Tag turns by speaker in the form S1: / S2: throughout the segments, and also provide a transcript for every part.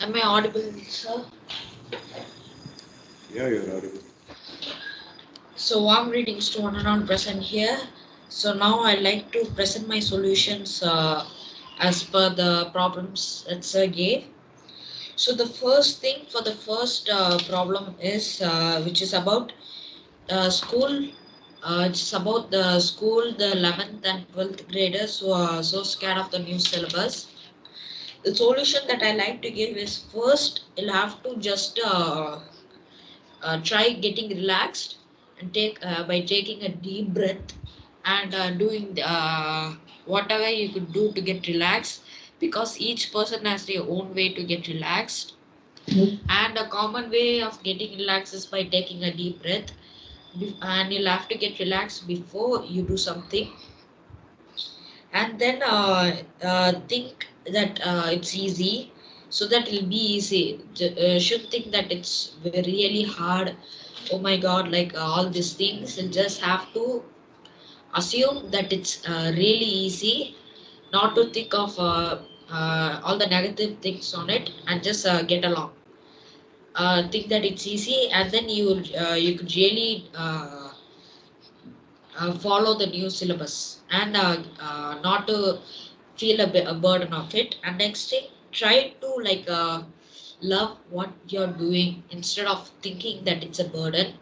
S1: Am I audible, sir?
S2: Yeah, you're audible.
S1: So I'm reading to one and all present here. So now I like to present my solutions as per the problems that sir gave. So the first thing for the first problem is which is about school. It's about the school, the 11th and 12th graders who are so scared of the new syllabus. The solution that I like to give is first you'll have to just try getting relaxed and take by taking a deep breath and doing whatever you could do to get relaxed, because each person has their own way to get relaxed. And a common way of getting relaxed is by taking a deep breath. And you'll have to get relaxed before you do something, and then think that it's easy, so that it'll be easy. Should think that it's really hard. Oh my god, like all these things, you'll just have to assume that it's really easy, not to think of all the negative things on it, and just get along. Think that it's easy, and then you could really follow the new syllabus, and not to feel a burden of it. And next thing, try to like love what you're doing instead of thinking that it's a burden.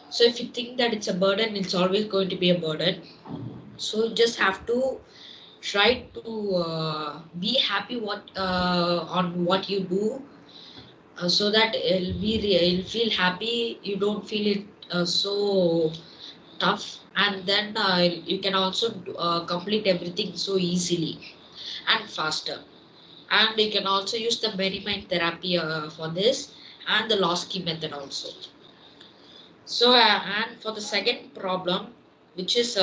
S1: So if you think that it's a burden, it's always going to be a burden. So you just have to try to be happy on what you do, so that you'll feel happy. You don't feel it so tough, and then you can also complete everything so easily and faster. And you can also use the many mind therapy for this, and the loss key method also. So and for the second problem, which is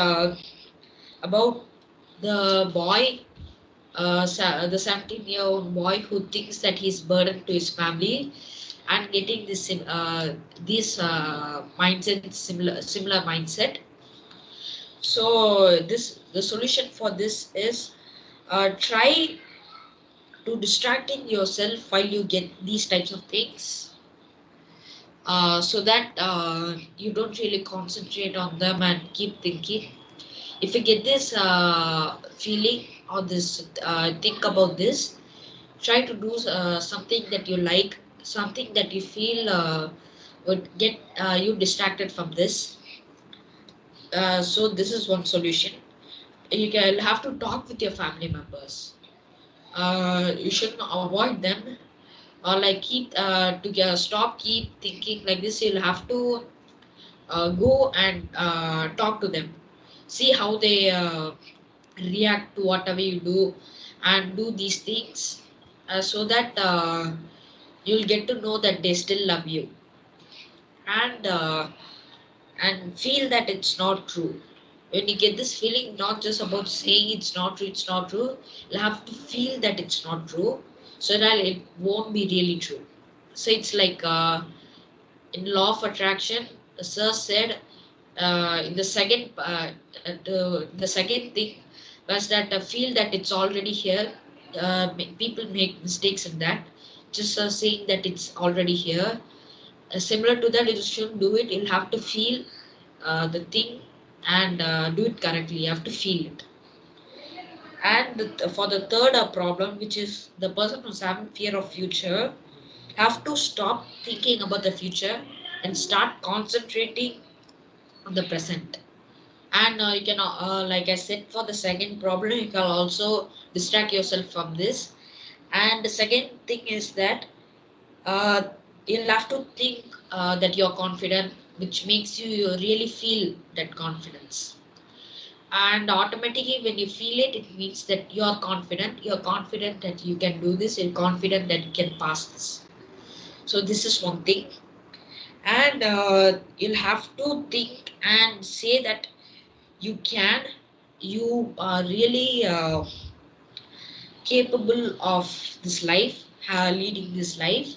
S1: about the boy, the 17-year-old boy who thinks that he's burdened to his family, and getting this mindset, similar mindset. So this the solution for this is try to distracting yourself while you get these types of things, so that you don't really concentrate on them and keep thinking. If you get this feeling or this think about this, try to do something that you like, something that you feel would get you distracted from this. So this is one solution. You can have to talk with your family members. You shouldn't avoid them, or like keep stop keep thinking like this. You'll have to go and talk to them, see how they react to whatever you do, and do these things, so that you'll get to know that they still love you, and feel that it's not true. When you get this feeling, not just about saying it's not true, you'll have to feel that it's not true, so that it won't be really true. So it's like in law of attraction, sir said in the second thing was that feel that it's already here. People make mistakes in that, just saying that it's already here. Similar to that, you shouldn't do it. You'll have to feel the thing, and do it correctly. You have to feel it. And for the third problem, which is the person who's having fear of future, have to stop thinking about the future and start concentrating on the present. And you can like I said, for the second problem, you can also distract yourself from this. And the second thing is that uh, you'll have to think that you're confident, which makes you really feel that confidence. And automatically when you feel it, it means that you're confident that you can do this, you're confident that you can pass this. So this is one thing. And you'll have to think and say that you can, you are really capable of this life, leading this life.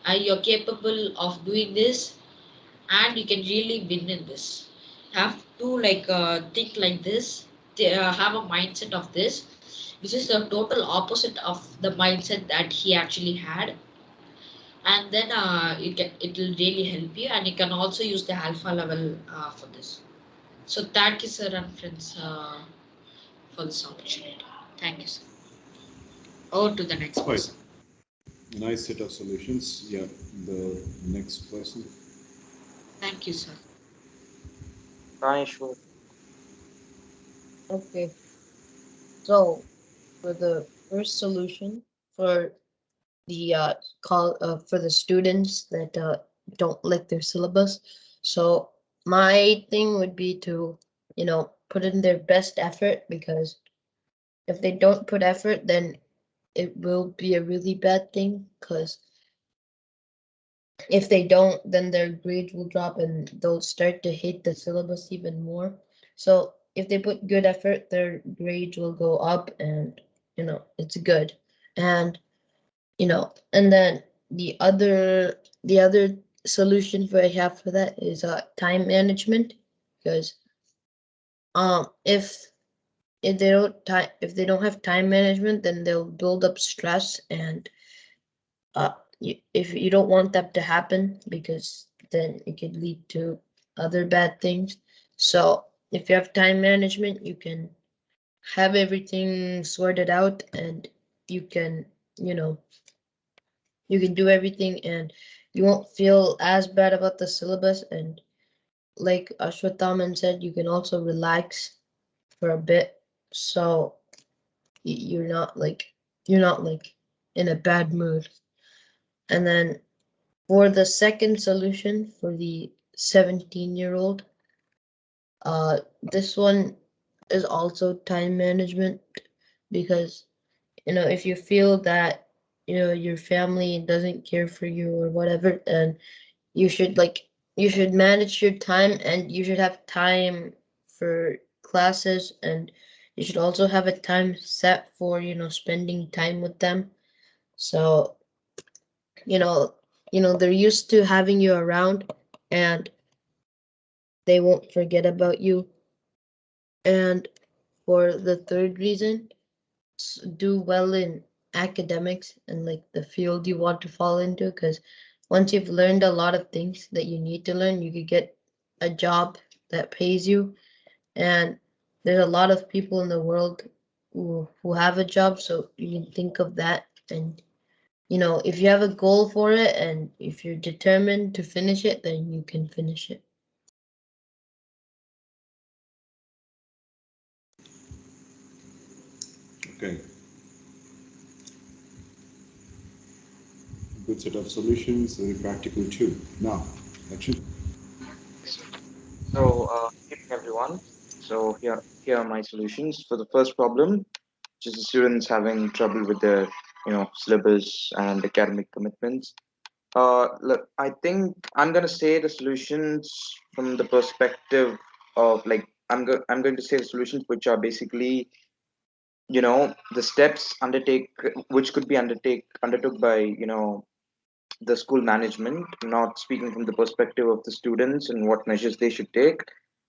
S1: You're capable of doing this, and you can really win in this. Have to like think like this, have a mindset of this, which is the total opposite of the mindset that he actually had. And then it will really help you, and you can also use the alpha level for this. So thank you, sir and friends, for this opportunity. Thank you, sir. Over to the next
S2: Right.
S1: person.
S2: Nice set of solutions. Yeah, the next person.
S1: Thank you, sir.
S3: Praneshwar.
S4: Okay, so for the first solution for the call for the students that don't like their syllabus, so my thing would be to put in their best effort, because if they don't put effort, then it will be a really bad thing, because if they don't, then their grades will drop and they'll start to hate the syllabus even more. So if they put good effort, their grades will go up, and it's good. And and then the other solution for I have for that is time management, because if they don't have time management, then they'll build up stress, and if you don't want that to happen, because then it could lead to other bad things. So if you have time management, you can have everything sorted out, and you can you know you can do everything, and you won't feel as bad about the syllabus. And like Ashwathaman said, you can also relax for a bit, so you're not like in a bad mood. And then for the second solution for the 17-year-old, this one is also time management, because if you feel that your family doesn't care for you or whatever, then you should manage your time, and you should have time for classes, and you should also have a time set for spending time with them. So you know they're used to having you around, and they won't forget about you. And for the third reason, do well in academics and like the field you want to fall into, because once you've learned a lot of things that you need to learn, you could get a job that pays you. And there's a lot of people in the world who have a job, so you can think of that. And if you have a goal for it, and if you're determined to finish it, then you can finish it.
S2: Okay, good set of solutions, very practical too. Now, action.
S3: Yes. So, good evening, everyone. So here are my solutions for the first problem, which is the students having trouble with their, syllabus and academic commitments. Look, I think I'm gonna say the solutions from the perspective of like I'm going to say the solutions which are basically, the steps which could be undertook by, the school management, not speaking from the perspective of the students and what measures they should take.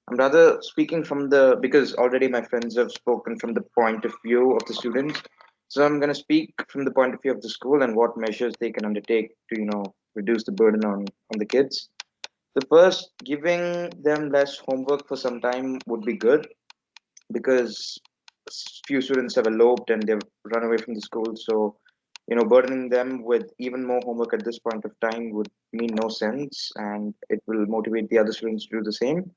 S3: I'm rather speaking from the because already my friends have spoken from the point of view of the students. So I'm going to speak from the point of view of the school and what measures they can undertake to, reduce the burden on the kids. The first, giving them less homework for some time would be good because few students have eloped and they've run away from the school. So, burdening them with even more homework at this point of time would mean no sense, and it will motivate the other students to do the same.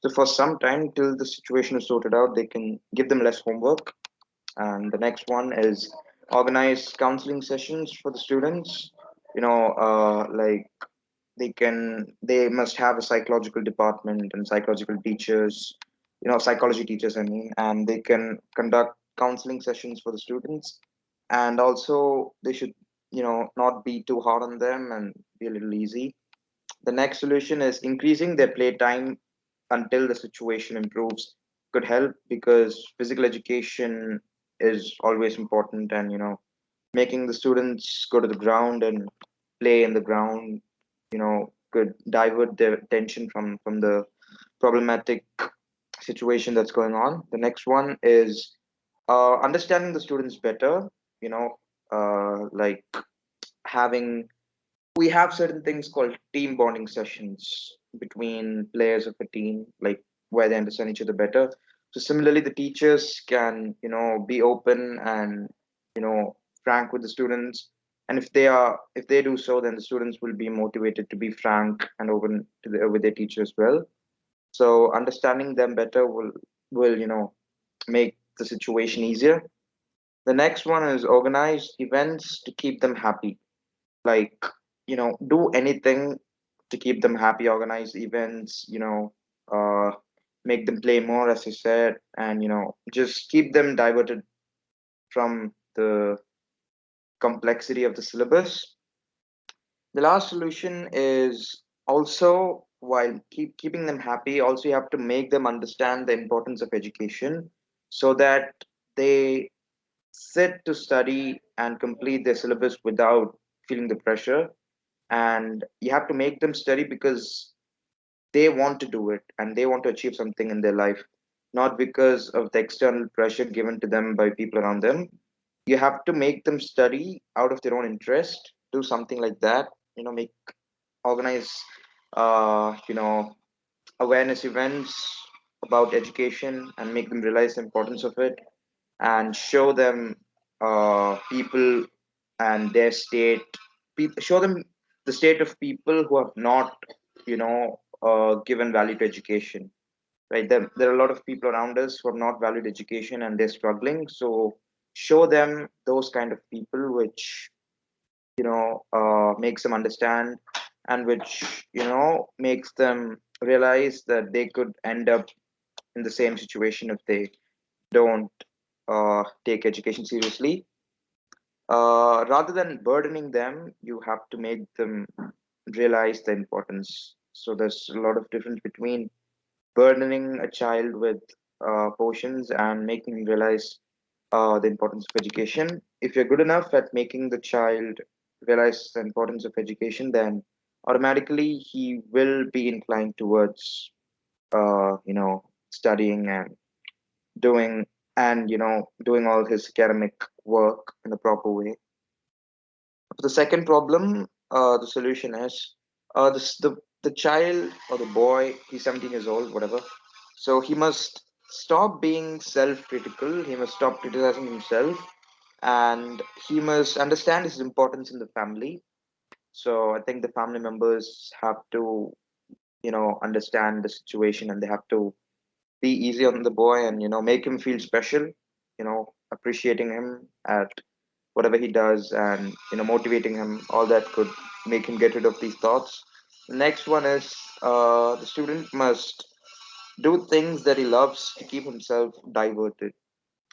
S3: So, for some time till the situation is sorted out, they can give them less homework. And the next one is organize counseling sessions for the students. Like they must have a psychological department and psychological teachers, psychology teachers, I mean, and they can conduct counseling sessions for the students. And also they should, not be too hard on them and be a little easy. The next solution is increasing their playtime until the situation improves. Could help because physical education is always important, and making the students go to the ground and play in the ground, could divert their attention from the problematic situation that's going on. The next one is Understanding the students better, you know, like having we have certain things called team bonding sessions between players of a team, like where they understand each other better. So similarly, the teachers can, be open and, frank with the students. And if they do so, then the students will be motivated to be frank and open with their teacher as well. So understanding them better will, make the situation easier. The next one is organize events to keep them happy, like do anything to keep them happy, organize events, make them play more, as I said, and just keep them diverted from the complexity of the syllabus. The last solution is also, while keeping them happy, also you have to make them understand the importance of education so that they sit to study and complete their syllabus without feeling the pressure. And you have to make them study because they want to do it and they want to achieve something in their life, not because of the external pressure given to them by people around them. You have to make them study out of their own interest, do something like that, make organize awareness events about education and make them realize the importance of it, and show them people and their state. Show them the state of people who have not, given value to education. Right? There are a lot of people around us who have not valued education and they're struggling. So show them those kind of people, which makes them understand, and which makes them realize that they could end up in the same situation if they don't take education seriously. Rather than burdening them, you have to make them realize the importance. So there's a lot of difference between burdening a child with portions and making him realize the importance of education. If you're good enough at making the child realize the importance of education, then automatically he will be inclined towards, studying and doing doing all his academic work in a proper way. The second problem, the solution is, the child or the boy, he's 17 years old, whatever. So he must stop being self-critical. He must stop criticizing himself, and he must understand his importance in the family. So I think the family members have to, understand the situation, and they have to be easy on the boy and make him feel special. Appreciating him at whatever he does, and motivating him, all that could make him get rid of these thoughts. The next one is, the student must do things that he loves to keep himself diverted.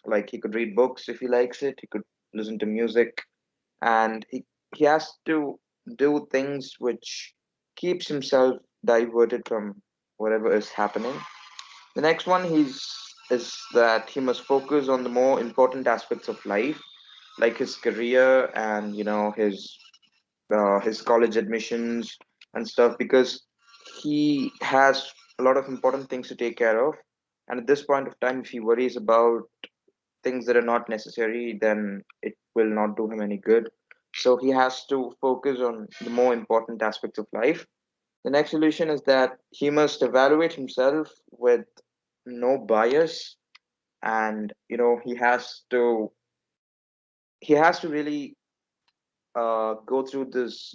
S3: Like he could read books if he likes it, he could listen to music, and he has to do things which keeps himself diverted from whatever is happening. The next one is that he must focus on the more important aspects of life, like his career and his college admissions and stuff, because he has a lot of important things to take care of. And at this point of time, if he worries about things that are not necessary, then it will not do him any good. So he has to focus on the more important aspects of life. The next solution is that he must evaluate himself with no bias, and he has to really go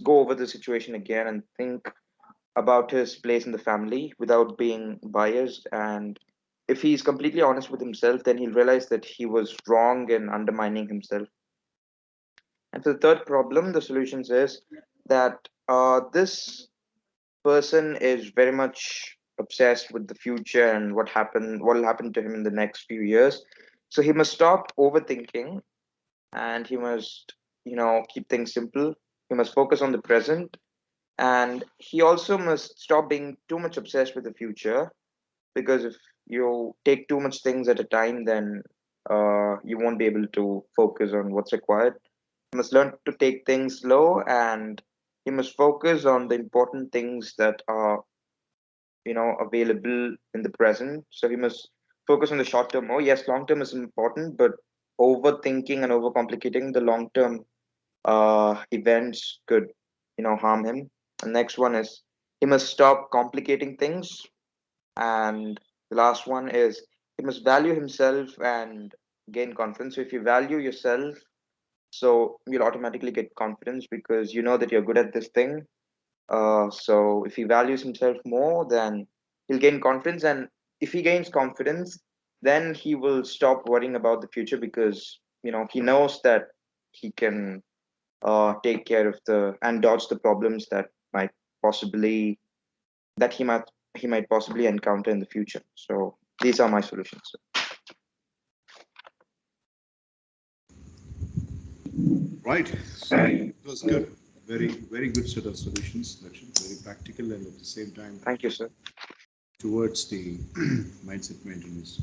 S3: over the situation again and think about his place in the family without being biased. And if he's completely honest with himself, then he'll realize that he was wrong in undermining himself. And for the third problem, the solutions is that this person is very much obsessed with the future and what will happen to him in the next few years. So he must stop overthinking, and he must keep things simple. He must focus on the present, and he also must stop being too much obsessed with the future, because if you take too much things at a time, then you won't be able to focus on what's required. He must learn to take things slow, and he must focus on the important things that are available in the present. So he must focus on the short term more. Yes, long term is important, but overthinking and overcomplicating the long term events could, harm him. The next one is he must stop complicating things, and the last one is he must value himself and gain confidence. So if you value yourself, so you'll automatically get confidence because you know that you're good at this thing. So if he values himself more, then he'll gain confidence, and if he gains confidence, then he will stop worrying about the future because he knows that he can take care of the and dodge the problems that might possibly that he might possibly encounter in the future. So these are my solutions.
S2: Right. So it was good. Very, very good set of solutions, Darshan. Very practical and at the same time
S3: Thank you, sir.
S2: towards the mindset maintenance.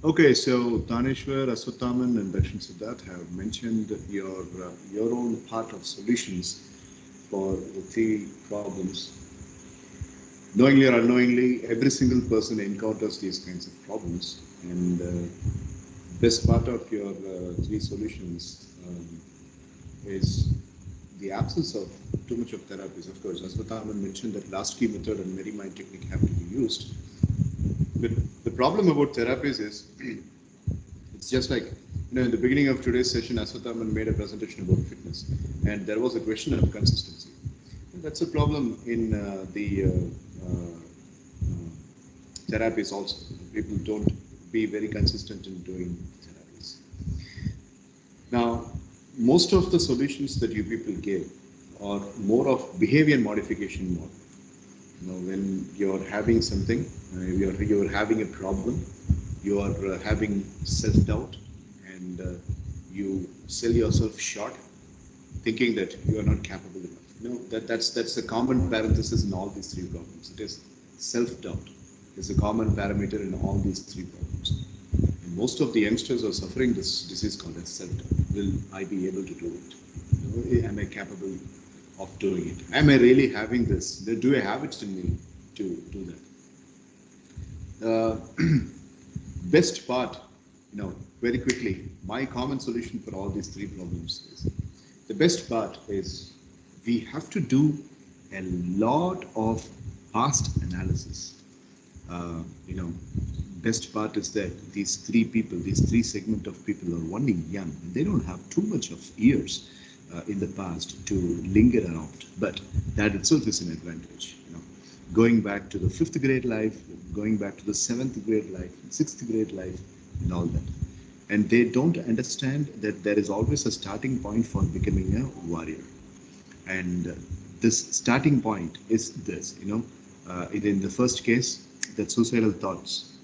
S2: Okay, so Taneshwar, Aswathaman, and Darshan Siddharth have mentioned your own part of solutions for the three problems. Knowingly or unknowingly, every single person encounters these kinds of problems, and best part of your three solutions is the absence of too much of therapies. Of course, Aswathaman mentioned that last key method and Mary mind technique have to be used. But the problem about therapies is it's just like, in the beginning of today's session, Aswathaman made a presentation about fitness, and there was a question of consistency. And that's a problem in the therapies also. People don't be very consistent in doing therapies. Now, most of the solutions that you people give are more of behavior modification model. When you're having something, you're having a problem, you are having self-doubt, and you sell yourself short, thinking that you are not capable enough. That's a common parenthesis in all these three problems. It is self-doubt. Is a common parameter in all these three problems. And most of the youngsters are suffering this disease called as self-doubt. Will I be able to do it? Am I capable of doing it? Am I really having this? Do I have it in me to do that? Best part, very quickly, my common solution for all these three problems is the best part is we have to do a lot of past analysis. uh, you know, best part is that these three segment of people are only young and they don't have too much of years in the past to linger around. But that itself is an advantage. Going back to the fifth grade life, going back to the seventh grade life, sixth grade life, and all that. And they don't understand that there is always a starting point for becoming a warrior. And this starting point is this, in the first case, that suicidal thoughts,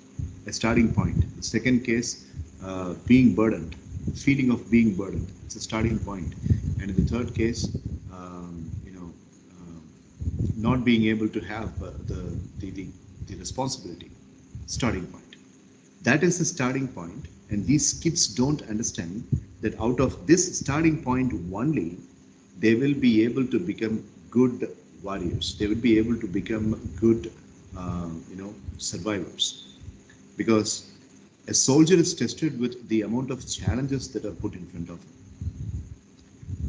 S2: a starting point. The second case, being burdened, feeling of being burdened, it's a starting point. And in the third case, not being able to have the responsibility, starting point. That is the starting point, and these kids don't understand that out of this starting point only, they will be able to become good warriors. They will be able to become good, survivors. Because a soldier is tested with the amount of challenges that are put in front of him.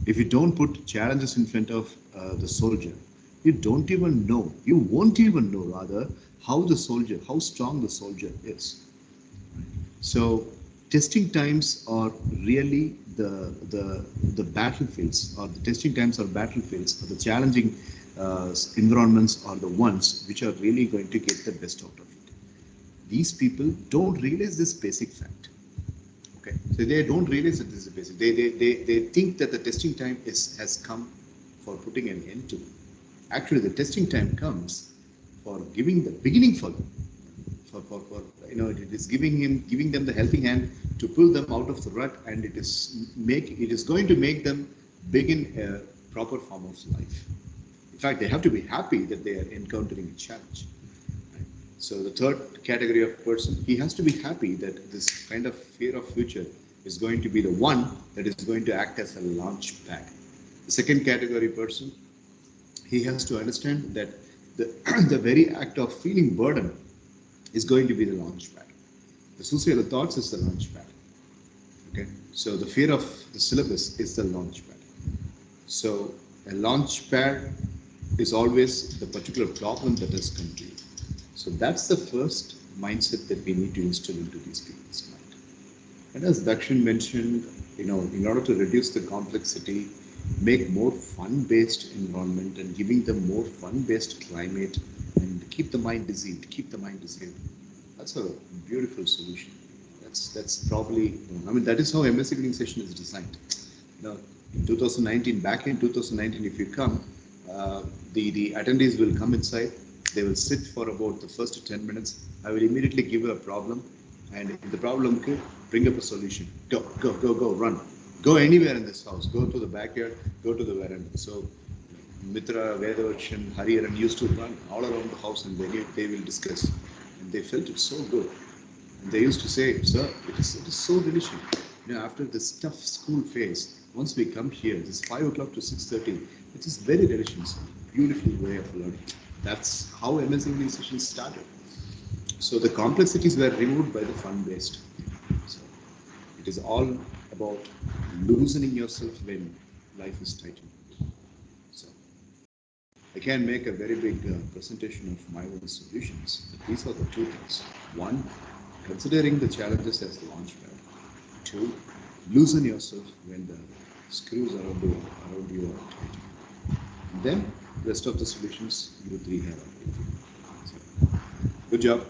S2: If you don't put challenges in front of the soldier, you don't even know, you won't even know rather, how strong the soldier is. So testing times are really the battlefields, or the testing times are battlefields, or the challenging environments are the ones which are really going to get the best out of it. These people don't realize this basic fact. Okay, so they don't realize that this is basic. They think that the testing time has come for putting an end to them. Actually, the testing time comes for giving the beginning for them. It is giving them the helping hand to pull them out of the rut, and it is going to make them begin a proper form of life. In fact, they have to be happy that they are encountering a challenge. Right? So the third category of person, he has to be happy that this kind of fear of future is going to be the one that is going to act as a launch pad. The second category person, he has to understand that the, the very act of feeling burden is going to be the launch pad. The suicidal thoughts is the launch pad. Okay, so the fear of the syllabus is the launch pad. So a launch pad is always the particular problem that has come to you. So that's the first mindset that we need to instill into these people's mind. And as Dakshin mentioned, in order to reduce the complexity, make more fun-based environment and giving them more fun-based climate and keep the mind deceived, keep the mind deceived. That's a beautiful solution. That's probably, that is how MSc Grading session is designed. In 2019, back in 2019, if you come, the attendees will come inside. They will sit for about the first 10 minutes. I will immediately give a problem, and if the problem could bring up a solution. Go, go, go, go, run. Go anywhere in this house. Go to the backyard. Go to the veranda. So Mitra, Vedavarshan, Hariharan used to run all around the house, and they will discuss. And they felt it so good. And they used to say, sir, it is so delicious. After this tough school phase, once we come here, this 5 o'clock to 6:30, it is very delicious. Beautiful way of learning. That's how MSc sessions started. So the complexities were removed by the fun-based. So it is all about loosening yourself when life is tightened. So I can make a very big presentation of my own solutions. But these are the two things. One, considering the challenges as the launchpad. Two, loosen yourself when the screws around you are tight. And then rest of the solutions you three have. So, good job.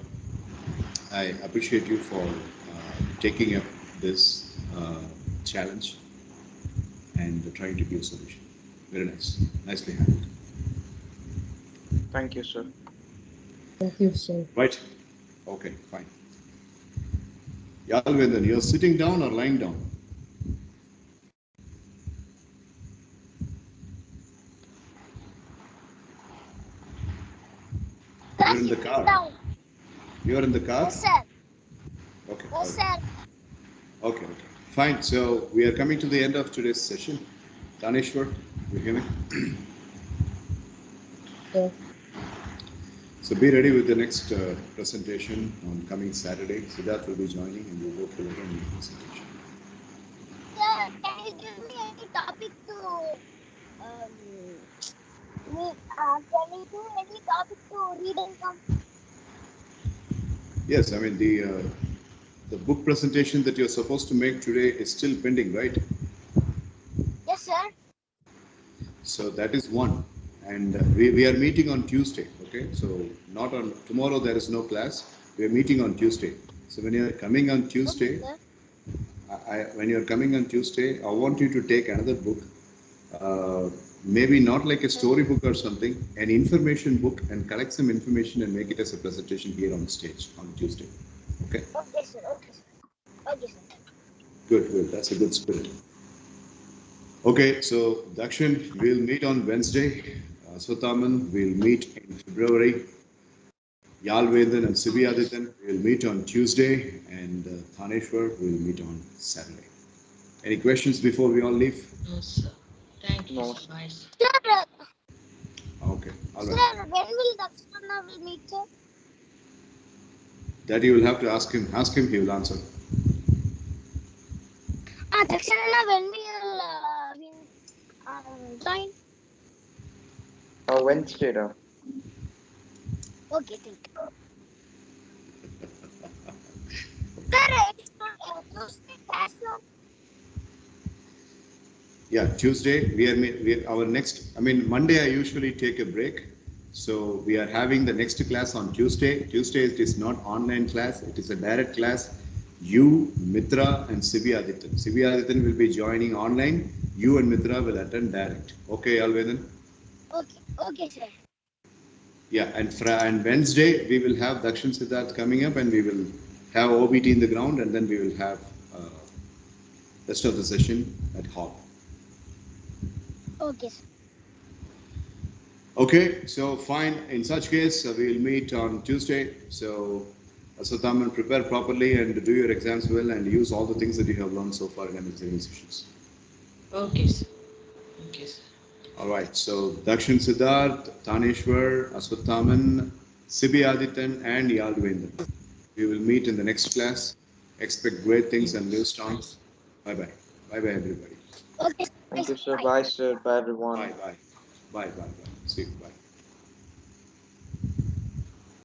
S2: I appreciate you for taking up this challenge and trying to give a solution. Very nice. Nicely handled.
S3: Thank you, sir.
S4: Thank you, sir.
S2: Right. Okay, fine. Yalvendan, you're sitting down or lying down? You're in the car.
S5: Down.
S2: You're in the car?
S5: Yes, sir.
S2: Okay.
S5: Yes, sir.
S2: Okay. Fine. So we are coming to the end of today's session. Taneshwar, you hear me?
S4: Yeah.
S2: So be ready with the next presentation on coming Saturday. Siddharth will be joining and we'll go through again the presentation.
S5: Sir, can you give me any topic to can you do any topic to read and come?
S2: Yes, the book presentation that you're supposed to make today is still pending, right?
S5: Yes, sir.
S2: So that is one. And we are meeting on Tuesday, okay? So not on tomorrow, there is no class. We are meeting on Tuesday. So when you are coming on Tuesday,
S5: Okay,
S2: when you are coming on Tuesday, I want you to take another book, maybe not like a storybook or something, an information book, and collect some information and make it as a presentation here on stage on Tuesday. Okay?
S5: okay, sir. Okay, sir. Okay, sir.
S2: Good. That's a good spirit. Okay, so Dakshin, we'll meet on Wednesday. Swataman, we'll meet in February. Yalvendan and Sibiadithan, we'll meet on Tuesday. And Thaneshwar, we'll meet on Saturday. Any questions before we all leave?
S1: No, sir. Thank you
S3: No,
S1: so
S3: sir.
S1: much.
S5: Sir,
S2: Okay, all right.
S5: sir, when will Dakshana will meet, sir?
S2: That you will have to ask him. Ask him, he will answer.
S5: Dakshana, when will join?
S3: Wednesday, sir.
S5: Okay, thank you. Sir, it's not Tuesday class, sir.
S2: Yeah, Tuesday, our next, Monday I usually take a break. So we are having the next class on Tuesday. Tuesday it is not online class, it is a direct class. You, Mitra and Sibiadithan. Sibiadithan will be joining online. You and Mitra will attend direct. Okay, Alvedan?
S5: Okay, sir.
S2: Yeah, and Wednesday we will have Dakshin Siddharth coming up and we will have OBT in the ground and then we will have rest of the session at hall.
S5: Okay, sir.
S2: Okay, so fine. In such case, we'll meet on Tuesday. So, Sataman, prepare properly and do your exams well and use all the things that you have learned so far in MSc sessions.
S1: Okay, sir. Okay, sir.
S2: All right, so Dakshin Siddharth, Taneshwar, Aswathaman, Sibi Aditan, and Yalvendra. We will meet in the next class. Expect great things and live strong. Bye bye. Bye bye, everybody.
S5: Okay,
S3: Thank you, sir.
S5: bye.
S3: Bye, sir. Bye, everyone.
S2: Bye bye. Bye bye bye. See you. Bye.